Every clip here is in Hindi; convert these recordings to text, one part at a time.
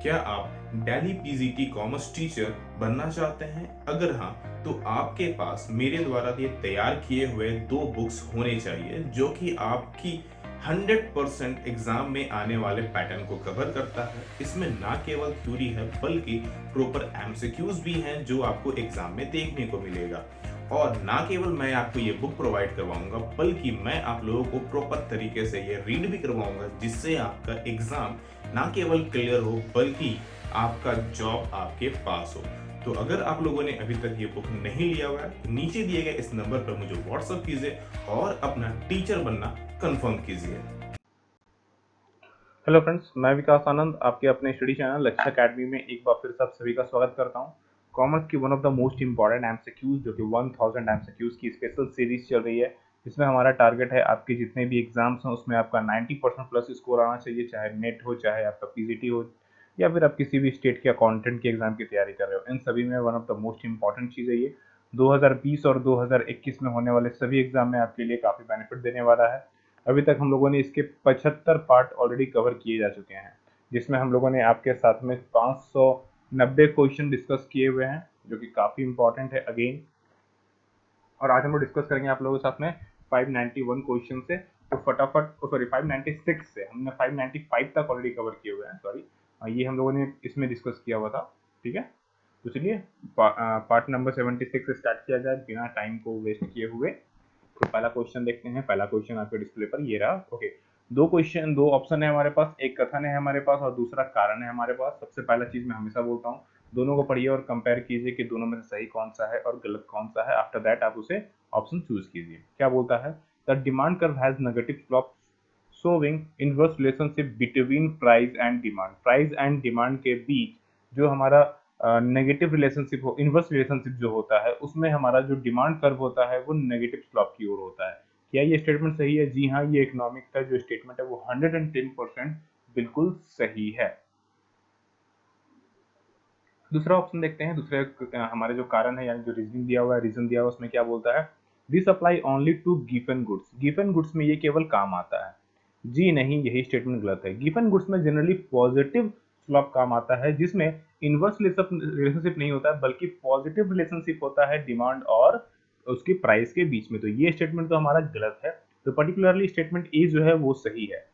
क्या आप दिल्ली पीजीटी कॉमर्स टीचर बनना चाहते हैं? अगर हाँ, तो आपके पास मेरे द्वारा ये तैयार किए हुए 2 बुक्स होने चाहिए जो कि आपकी 100% एग्जाम में आने वाले पैटर्न को कवर करता है। इसमें ना केवल थ्योरी है बल्कि प्रॉपर एमसीक्यूज भी हैं जो आपको एग्जाम में देखने को मिलेगा। और ना केवल मैं आपको ये बुक प्रोवाइड करवाऊंगा बल्कि मैं आप लोगों को प्रॉपर तरीके से ये रीड भी करवाऊंगा जिससे आपका एग्जाम ना केवल क्लियर हो बल्कि आपका जॉब आपके पास हो। तो अगर आप लोगों ने अभी तक ये बुक नहीं लिया हुआ है तो नीचे दिए गए इस नंबर पर मुझे व्हाट्सएप कीजिए और अपना टीचर बनना कंफर्म कीजिए। हेलो फ्रेंड्स, मैं विकास आनंद आपके अपने स्टडी चैनल लक्ष्य अकेडमी में एक बार फिर से आप सभी का स्वागत करता हूं। कॉमर्स की one of the most important MCQs जो कि 1000 एमसीक्यूज की स्पेशल सीरीज चल रही है, जिसमें हमारा टारगेट है आपके जितने भी एग्जाम्स हैं उसमें आपका 90% प्लस स्कोर आना चाहिए, चाहे नेट हो, चाहे आपका पीजीटी हो, या फिर आप किसी भी स्टेट के अकाउंटेंट के एग्जाम की तैयारी कर रहे हो। इन सभी में one of the most important चीज़ है ये। 2020 और 2021 में होने वाले सभी एग्जाम में आपके लिए काफ़ी बेनिफिट देने वाला है। अभी तक हम लोगों ने इसके 75 पार्ट ऑलरेडी कवर किए जा चुके हैं, जिसमें हम लोगों ने आपके साथ में 590 क्वेश्चन डिस्कस किए हुए हैं, जो कि काफ़ी इंपॉर्टेंट है अगेन। और आज हम लोग डिस्कस करेंगे आप लोगों के साथ में 591 क्वेश्चन से। तो फटाफट, सॉरी 596 से हमने 595 तक ऑलरेडी कवर किए हुए हैं, सॉरी ये हम लोगों ने इसमें डिस्कस किया हुआ था। ठीक है, तो चलिए पार्ट नंबर 76 से स्टार्ट किया जाए बिना टाइम को वेस्ट किए हुए। तो पहला क्वेश्चन देखते हैं। पहला क्वेश्चन आपके डिस्प्ले पर ये रहा। ओके, दो ऑप्शन है हमारे पास, एक कथन है हमारे पास और दूसरा कारण है हमारे पास। सबसे पहला चीज मैं हमेशा बोलता हूँ, दोनों को पढ़िए और कंपेयर कीजिए कि दोनों में से सही कौन सा है और गलत कौन सा है। आफ्टर दैट आप उसे ऑप्शन चूज कीजिए। क्या बोलता है? The demand curve has negative slope showing inverse relationship between price and demand. Price and demand के बीच जो हमारा नेगेटिव रिलेशनशिप हो, इनवर्स रिलेशनशिप जो होता है, उसमें हमारा जो डिमांड कर्व होता है वो नेगेटिव स्लोप की ओर होता है। क्या ये स्टेटमेंट सही है? जी हाँ, ये इकोनॉमिक का जो स्टेटमेंट है वो 110% बिल्कुल सही है। दूसरा ऑप्शन देखते हैं। दूसरे हमारे जो कारण है यानी जो रीजनिंग दिया हुआ है, रीजन दिया हुआ है, उसमें क्या बोलता है? This apply only to given goods. Given goods में ये केवल काम आता है। जी नहीं, यही स्टेटमेंट गलत है। गिवन गुड्स में जनरली पॉजिटिव स्लॉप काम आता है, जिसमें इनवर्स रिलेशनशिप नहीं होता है बल्कि पॉजिटिव रिलेशनशिप होता है डिमांड और उसकी प्राइस के बीच में। तो ये स्टेटमेंट तो हमारा गलत है। तो पर्टिकुलरली स्टेटमेंट ए जो है वो सही है।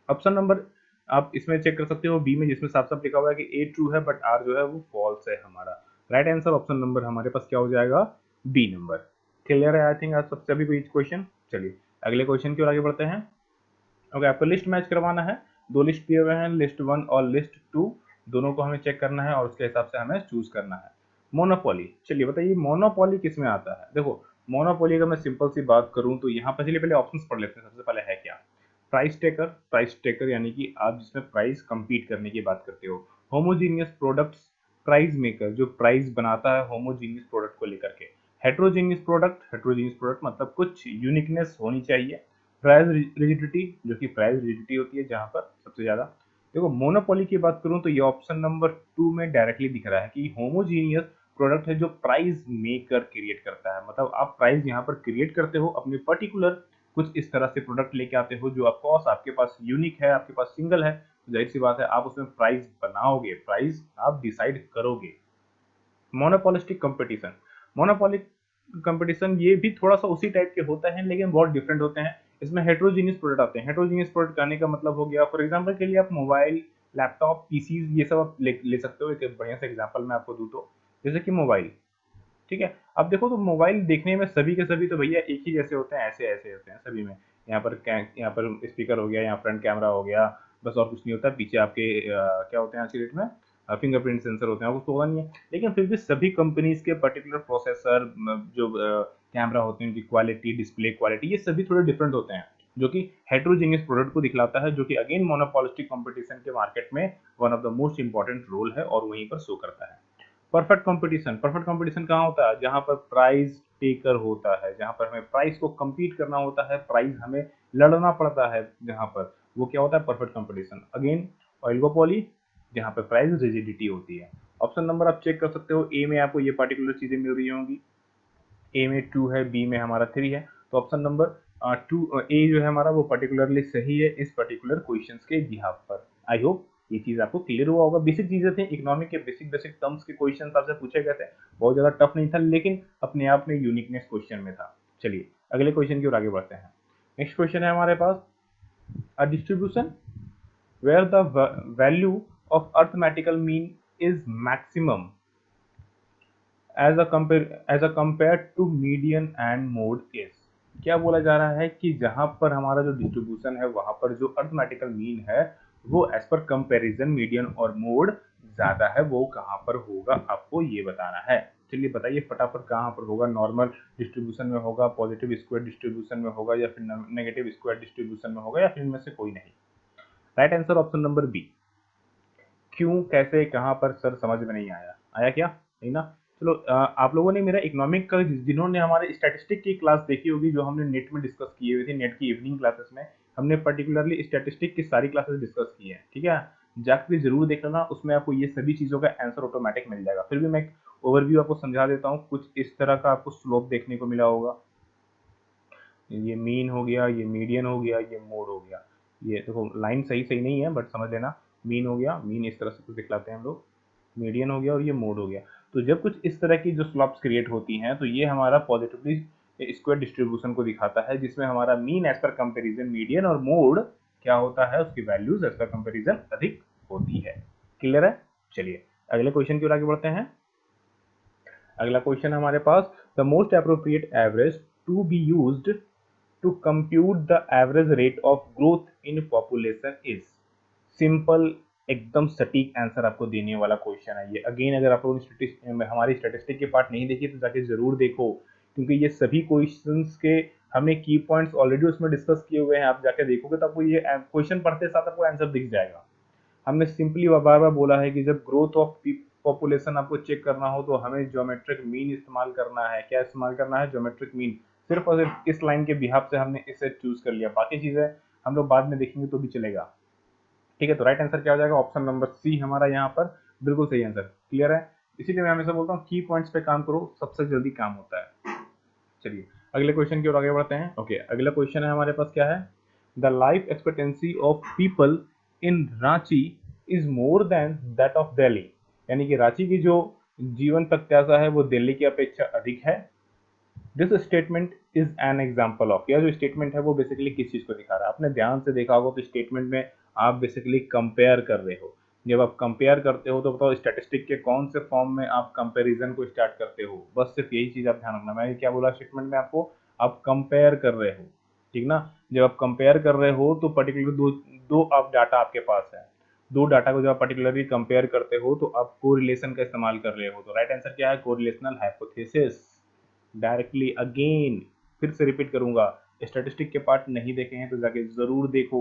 ऑप्शन नंबर आप इसमें चेक कर सकते हो बी में, जिसमें साफ साफ लिखा हुआ है कि ए ट्रू है बट आर जो है वो फॉल्स है हमारा। राइट आंसर ऑप्शन नंबर हमारे पास क्या हो जाएगा? B number. क्लियर है आई थिंक आज सबसे अभी कोई क्वेश्चन। चलिए अगले क्वेश्चन की ओर आगे बढ़ते हैं। ओके, आपको लिस्ट मैच करवाना है। दो लिस्ट दिए हुए हैं, लिस्ट 1 और लिस्ट 2। दोनों को हमें चेक करना है और उसके हिसाब से हमें चूज करना है। मोनोपोली, चलिए बताइए मोनोपोली किस में आता है? देखो, मोनोपोली अगर मैं सिंपल सी बात करूं तो यहाँ पर चलिए पहले ऑप्शंस पढ़ लेते हैं। सबसे पहले है क्या? Price taker. प्राइस टेकर यानी कि आप जिसमें प्राइस कंपीट करने की बात करते हो। होमोजीनियस प्रोडक्ट्स, प्राइस मेकर जो प्राइस बनाता है होमोजीनियस प्रोडक्ट को लेकर के। हेट्रोजीनियस प्रोडक्ट, हेट्रोजीनियस प्रोडक्ट मतलब कुछ यूनिकनेस होनी चाहिए। प्राइस रिजिडिटी, जो कि प्राइस रिजिडिटी होती है जहां पर सबसे ज्यादा। देखो, मोनोपोली की बात करूं तो ये ऑप्शन नंबर 2 में डायरेक्टली दिख रहा है कि होमोजीनियस प्रोडक्ट है जो प्राइस मेकर क्रिएट करता है। मतलब आप प्राइस यहाँ पर क्रिएट करते हो अपने पर्टिकुलर, कुछ इस तरह से प्रोडक्ट लेके आते हो जो ऑफकोर्स आपके पास यूनिक है, आपके पास सिंगल है, तो जाहिर सी बात है आप उसमें प्राइस बनाओगे, प्राइस आप डिसाइड करोगे। मोनोपोलिस्टिक कंपटीशन, मोनोपोलिक कंपटीशन ये भी थोड़ा सा उसी टाइप के होता है लेकिन बहुत डिफरेंट होते हैं। इसमें हेट्रोजीनियस प्रोडक्ट आते हैं। हेट्रोजीनियस प्रोडक्ट कहने का मतलब हो गया, फॉर एग्जांपल के लिए आप मोबाइल, लैपटॉप, पीसीज ये सब आप ले सकते हो। एक बढ़िया सा एग्जांपल मैं आपको दूं तो जैसे कि मोबाइल। ठीक है, अब देखो तो मोबाइल देखने में सभी के सभी तो भैया एक ही जैसे होते हैं, ऐसे ऐसे होते हैं सभी में। यहाँ पर स्पीकर हो गया, यहाँ फ्रंट कैमरा हो गया, बस और कुछ नहीं होता। पीछे आपके क्या होते हैं आज की डेट में? फिंगरप्रिंट सेंसर होते हैं, कुछ तो होगा नहीं है। लेकिन फिर भी सभी कंपनीज के पर्टिकुलर प्रोसेसर, जो कैमरा होते हैं, उनकी क्वालिटी, डिस्प्ले क्वालिटी, ये सभी थोड़े डिफरेंट होते हैं, जो कि हेट्रोजीनियस प्रोडक्ट को दिखलाता है, जो कि अगेन मोनोपोलिस्टिक कंपटीशन के मार्केट में one of the most important role है और वहीं पर शो करता है। परफेक्ट कंपटीशन, परफेक्ट कंपटीशन कहाँ होता है? जहां पर प्राइस टेकर होता है, जहां पर हमें प्राइस को compete करना होता है, प्राइस हमें लड़ना पड़ता है, जहां पर वो क्या होता है? Perfect competition. अगेन ओलिगोपोली, जहां पर प्राइस रिजिडिटी होती है। ऑप्शन नंबर आप चेक कर सकते हो, ए में आपको ये पर्टिकुलर चीजें मिल रही होंगी। ए में 2 है, बी में हमारा 3 है। तो ऑप्शन नंबर 2 ए जो है हमारा वो पर्टिकुलरली सही है इस पर्टिकुलर क्वेश्चंस के बिहाफ पर। आई होप ये चीज आपको क्लियर हुआ होगा। बेसिक चीजें थी, इकोनॉमिक के बेसिक बेसिक टर्म्स के क्वेश्चन आपसे पूछे गए थे, बहुत ज्यादा टफ नहीं था, लेकिन अपने आप में यूनिकनेस क्वेश्चन में था। चलिए अगले क्वेश्चन की ओर आगे बढ़ते हैं। नेक्स्ट क्वेश्चन है हमारे पास, a distribution where the value of arithmetical mean is maximum as a compared to median and mode is। क्या बोला जा रहा है कि जहां पर हमारा जो डिस्ट्रीब्यूशन है वहां पर जो अर्थमेटिकल मीन है वो एज पर कंपैरिजन मीडियन और मोड ज्यादा है, वो कहां पर होगा आपको ये बताना है। चलिए बताइए फटाफट कहां पर होगा, नॉर्मल डिस्ट्रीब्यूशन में होगा, पॉजिटिव स्क्वायर डिस्ट्रीब्यूशन में होगा, या फिर नेगेटिव स्क्वायर डिस्ट्रीब्यूशन में होगा, या फिर इनमें से कोई नहीं। Right answer option number B. क्यों, कैसे, कहां पर सर समझ में नहीं आया, आया क्या नहीं ना? चलो आप लोगों ने मेरा इकोनॉमिक का, जिन्होंने हमारे स्टैटिस्टिक की क्लास देखी होगी जो हमने नेट में डिस्कस की हुई थी, नेट की इवनिंग क्लासेस में हमने पर्टिकुलरली स्टैटिस्टिक की सारी क्लासेस डिस्कस की है, ठीक है? जाकर जरूर देख लेना, उसमें आपको ये सभी चीजों का आंसर ऑटोमेटिक मिल जाएगा। फिर भी मैं ओवरव्यू आपको समझा देता हूँ, कुछ इस तरह का आपको स्लोप देखने को मिला होगा, ये मीन हो गया, ये मीडियन हो गया, ये मोड हो गया। ये देखो लाइन सही सही नहीं है बट समझ लेना, मीन हो गया, मीन इस तरह से कुछ दिखलाते हैं हम लोग, मीडियन हो गया और ये मोड हो गया। तो जब कुछ इस तरह की जो स्लॉप्स क्रिएट होती हैं तो ये हमारा पॉजिटिवली स्क्वायर डिस्ट्रीब्यूशन को दिखाता है, जिसमें हमारा मीन एज पर कंपेरिजन मीडियन और मोड क्या होता है, उसकी वैल्यूज एज पर कंपेरिजन अधिक होती है। क्लियर है? चलिए अगले क्वेश्चन की ओर आगे बढ़ते हैं। अगला क्वेश्चन हमारे पास, the most appropriate average to be used to compute the average rate of growth in population is। Simple एकदम सटीक आंसर आपको देने वाला क्वेश्चन है ये। अगेन अगर आप लोगों ने हमारी स्टैटिस्टिक के पार्ट नहीं देखी तो जाके जरूर देखो, क्योंकि ये सभी क्वेश्चंस के हमने की पॉइंट्स ऑलरेडी उसमें डिस्कस किए हुए हैं। आप जाके देखोगे तो आपको ये क्वेश्चन पढ़ते साथ आपको आंसर दिख जाएगा। हमने सिंपली बार बार बोला है कि जब ग्रोथ ऑफ पॉपुलेशन आपको चेक करना हो तो हमें ज्योमेट्रिक मीन इस्तेमाल करना है। क्या इस्तेमाल करना है? Geometric mean. सिर्फ और सिर्फ इस लाइन के बिहाफ से हमने इसे चूज कर लिया, बाकी चीजें हम लोग बाद में देखेंगे तो भी चलेगा। ठीक है, तो राइट आंसर क्या हो जाएगा? ऑप्शन नंबर सी हमारा यहाँ पर बिल्कुल सही आंसर। क्लियर है? इसीलिए मैं हमेशा बोलता हूँ की पॉइंट्स पे काम करो, सबसे जल्दी काम होता है। चलिए अगले क्वेश्चन की ओर आगे बढ़ते हैं। ओके, अगला क्वेश्चन है हमारे पास क्या है, the life expectancy of people in Ranchi is more than that of Delhi. यानी कि रांची की जो जीवन प्रत्याशा है वो दिल्ली की अपेक्षा अधिक है। This statement is an example of. यह जो स्टेटमेंट है वो बेसिकली किस चीज को दिखा रहा है? आपने ध्यान से देखा होगा तो स्टेटमेंट में आप बेसिकली कंपेयर कर रहे हो। जब आप कंपेयर करते हो तो बताओ स्टैटिस्टिक के कौन से फॉर्म में आप कंपैरिजन को स्टार्ट करते हो? बस सिर्फ यही चीज आप ध्यान रखना। मैं क्या बोला स्टेटमेंट में आपको? आप कंपेयर कर रहे हो, ठीक ना? जब आप कंपेयर कर रहे हो तो पर्टिकुलर दो आप डाटा आपके पास है, दो डाटा को जब आप पर्टिकुलरली कंपेयर करते हो तो आप कोरिलेशन का इस्तेमाल कर रहे हो। तो राइट आंसर क्या है? Correlational hypothesis. डायरेक्टली अगेन फिर से रिपीट करूंगा, स्टैटिस्टिक के पार्ट नहीं देखे हैं तो जाके जरूर देखो,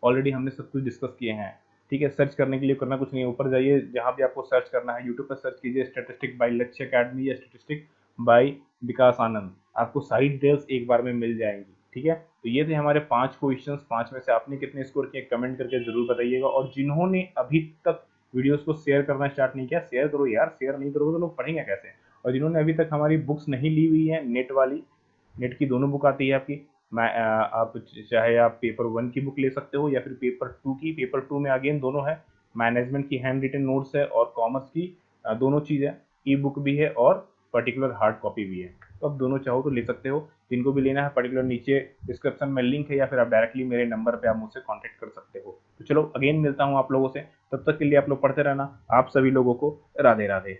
ऑलरेडी हमने सब कुछ डिस्कस किए हैं। ठीक है, सर्च करने के लिए करना कुछ नहीं है, ऊपर जाइए जहां भी आपको सर्च करना है, यूट्यूब पर सर्च कीजिए स्टैटिस्टिक बाय लक्ष्य अकेडमी या स्टैटिस्टिक बाय विकास आनंद, आपको सारी डिटेल्स एक बार में मिल जाएंगी। ठीक है, तो ये थे हमारे 5 क्वेश्चंस। 5 में से आपने कितने स्कोर किए कमेंट करके जरूर बताइएगा। और जिन्होंने अभी तक वीडियोस को शेयर करना स्टार्ट नहीं किया, शेयर करो यार, शेयर नहीं करोगे तो लोग पढ़ेंगे कैसे? और जिन्होंने अभी तक हमारी बुक्स नहीं ली हुई है, नेट वाली, नेट की दोनों बुक आती है आपकी, मैं आप चाहे आप पेपर 1 की बुक ले सकते हो या फिर पेपर 2 की। पेपर 2 में अगेन दोनों है, मैनेजमेंट की हैंड रिटन नोट्स है और कॉमर्स की दोनों चीज़ है, ई बुक भी है और पर्टिकुलर हार्ड कॉपी भी है। तो आप दोनों चाहो तो ले सकते हो, जिनको भी लेना है पर्टिकुलर नीचे डिस्क्रिप्शन में लिंक है या फिर आप डायरेक्टली मेरे नंबर पे आप मुझसे कांटेक्ट कर सकते हो। तो चलो अगेन मिलता हूँ आप लोगों से, तब तक के लिए आप लोग पढ़ते रहना। आप सभी लोगों को राधे राधे।